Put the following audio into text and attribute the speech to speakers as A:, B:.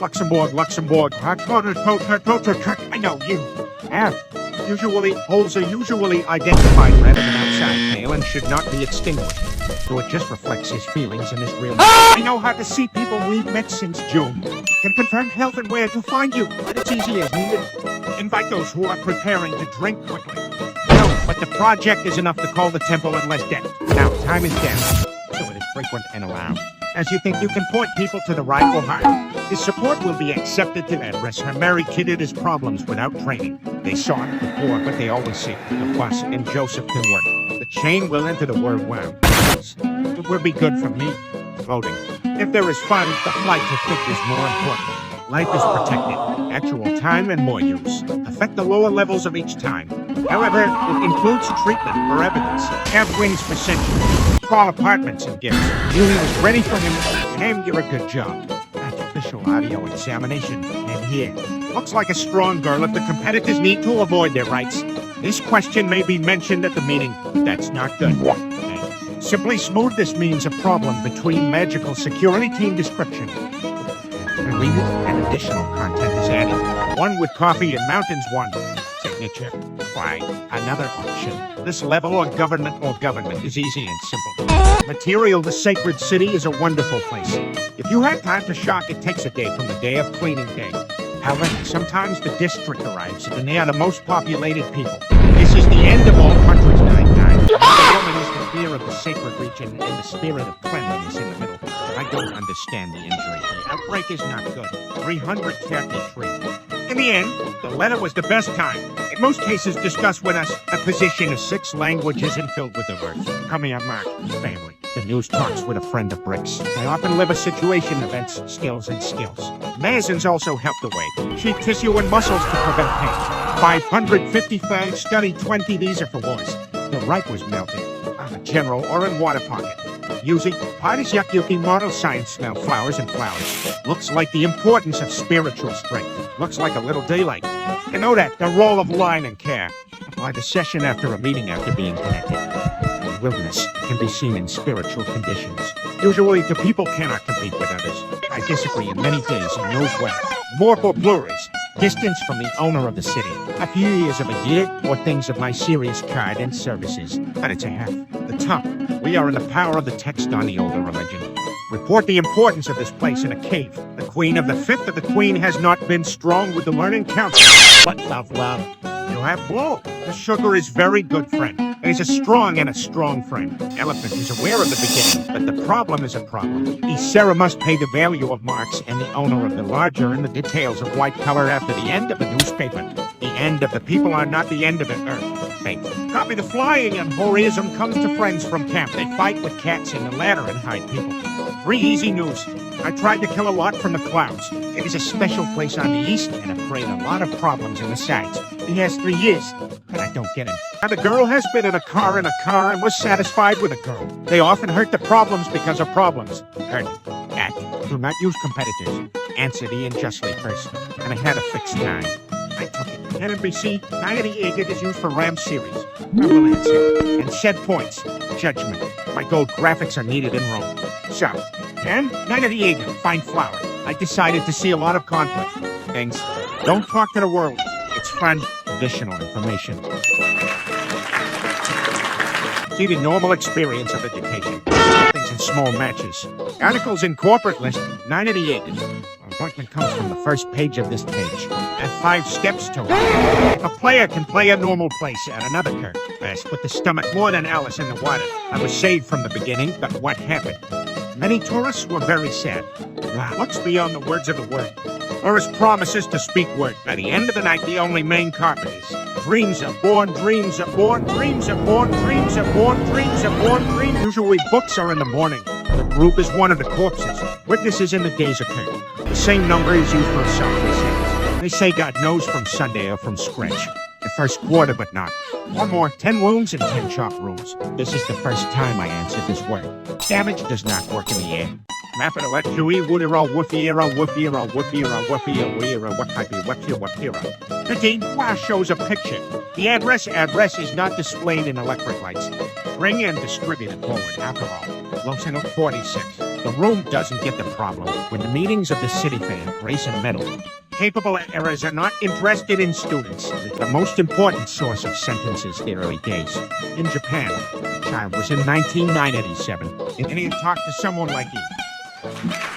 A: Luxembourg. I know you. F. Holes are usually identified rather than outside mail and should not be extinguished. So it just reflects his feelings and his real. I know how to see people we've met since June. Can confirm health and where to find you, but it's easy as needed. Invite those who are preparing to drink quickly. No, but the project is enough to call the temple in less depth. Now, time is down, so it is frequent and allowed. As you think you can point people to the right or higher. His support will be accepted to address her Mary Kidded his problems without training. They saw it before, but they always see the bus and Joseph can work. The chain will enter the word wow. It will be good for me. Voting. If there is fun, the flight to think is more important. Life is protected. Actual time and more use. Affect the lower levels of each time. However, it includes treatment for evidence. Have wings for centuries. Call apartments and gifts. Knew he was ready for him, and you're a good job. That's official audio examination. And here. Looks like a strong girl if the competitors need to avoid their rights. This question may be mentioned at the meeting. That's not good. Simply smooth this means a problem between magical security team description. Deleted and additional content is added. One with coffee and mountains, one. Signature. Why, another option. This level or government is easy and simple. Material, the sacred city is a wonderful place. If you have time to shock, it takes a day from the day of cleaning day. However, sometimes the district arrives and they are the most populated people. This is the end of all countries 99. The woman is the fear of the sacred region and the spirit of cleanliness in the middle. I don't understand the injury. The outbreak is not good. 333. In the end, the letter was the best time. In most cases, discuss with us a position of 6 languages and filled with the words. Coming up, Mark, family. The news talks with a friend of bricks. I often live a situation, events, skills, and skills. Mazins also help the way. Sheet tissue and muscles to prevent pain. 555, study 20, these are for wars. The right was melted. I'm a general or in water pocket. Using Parties Yuki model science smell flowers and flowers. Looks like the importance of spiritual strength. Looks like a little daylight. You know that, the role of line and care. Apply the session after a meeting after being connected. Wilderness can be seen in spiritual conditions. Usually the people cannot compete with others. I disagree in many things and knows well. More for plurals. Distance from the owner of the city. A few years of a year, or things of my serious card and services. But it's a half. The top. We are in the power of the text on the older religion. Report the importance of this place in a cave. The queen of the 5th of the queen has not been strong with the learning council. But love. You have blow. The sugar is very good friend. He's a strong friend. Elephant is aware of the beginning, but the problem is a problem. Sarah must pay the value of marks and the owner of the larger and the details of white color after the end of the newspaper. The end of the people are not the end of the earth. Faith. Copy the flying and Horism comes to friends from camp. They fight with cats in the ladder and hide people. 3 easy news. I tried to kill a lot from the clouds. It is a special place on the east and have created a lot of problems in the sides. He has 3 years, but I don't get him. Now the girl has been in a car and was satisfied with a girl. They often hurt the problems because of problems. Hurt. Act. Do not use competitors. Answer the unjustly first. And I had a fixed time. I took it. NBC, 98 is used for RAM series. I will answer. And said points. Judgment. My gold graphics are needed in Rome. So, and 98, fine flower. I decided to see a lot of conflict. Things. Don't talk to the world. It's fun. Additional information. See the normal experience of education. Things in small matches. Articles in corporate list, 98. Appointment comes from the first page of this page. And 5 steps to it. A player can play a normal place at another curve. Fast with the stomach more than Alice in the water. I was saved from the beginning, but what happened? Many tourists were very sad. What's beyond the words of the word? Tourist promises to speak word. By the end of the night, the only main carpet is dreams are born, dreams are born, dreams are born, dreams are born, dreams are born, dreams. Usually books are in the morning. The group is one of the corpses. Witnesses in the days occurred. The same number is used for a software sentence. They say God knows from Sunday or from scratch. The first quarter, but not. One more, 10 wounds and 10 chalk rooms. This is the first time I answered this word. Damage does not work in the air. Mapper let Chewy Woodero Woofira Woofira Woofira Woofira Weira Wapipi Wapira Wapira. The D shows a picture. The address is not displayed in electric lights. Bring and distribute it forward. Alcohol. Los Angeles 46. The room doesn't get the problem when the meetings of the city fan race and metal. Capable errors are not interested in students. The most important source of sentences the early days. In Japan, the child was in 1987, and he had talked to someone like you.